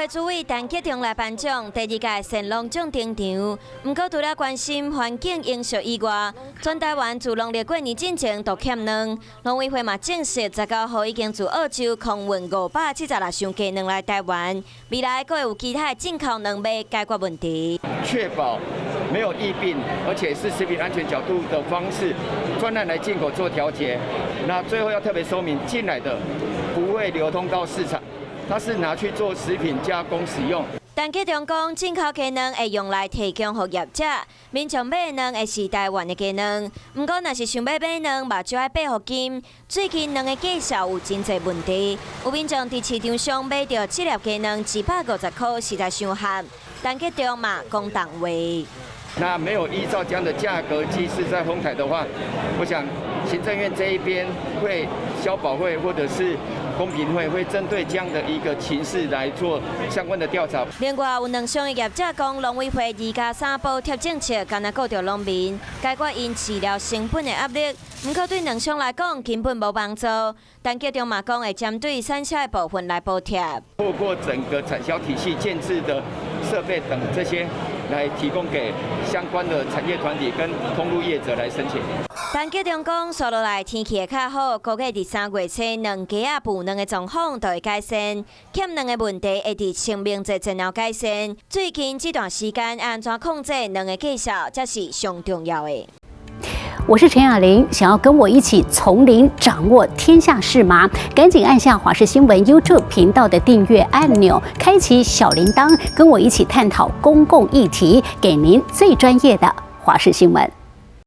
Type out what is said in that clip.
会主委陈吉仲来颁奖，第二届神农奖登场。不过除了关心环境因素以外，全台湾自农历过年之前都欠粮。农委会嘛证实19号已经自澳洲空运576箱鸡卵来台湾，未来还有其他进口卵要解决问题。确保没有疫病，而且是食品安全角度的方式，专案来进口做调节。那最后要特别说明，进来的不会流通到市场。 它是拿去做食品加工使用。陈吉仲讲，进口鸡卵会用来提供给业者，民众买的卵会是台湾的鸡卵。不过，若是想要买卵，目睭要配合金。最近卵的价销有真侪问题，有民众伫市场上买到7粒鸡卵250块，实在伤合。陈吉仲嘛讲重话。那没有依照这样的价格机制在哄抬的话，我想行政院这一边会消保会或者是 公平会针对这样的一个情势来做相关的调查。另外，有两项业者讲，农委会2+3补贴政策，干那顾着农民，解决因饲料成本的压力。不过对两项来讲，根本无帮助。陈吉仲嘛讲会针对产销的部分来补贴。透过整个产销体系建制的设备等这些，来提供给相关的产业团体跟通路业者来申请。 陈吉仲讲，接落来天气会较好，估计伫3月初两鸡仔补卵的状况就会改善，欠卵的问题会伫清明节前后改善。最近这段时间安怎控制卵的价销，才是上重要的。 我是陈雅玲，想要跟我一起从零掌握天下事吗？赶紧按下华视新闻 YouTube 频道的订阅按钮，开启小铃铛，跟我一起探讨公共议题，给您最专业的华视新闻。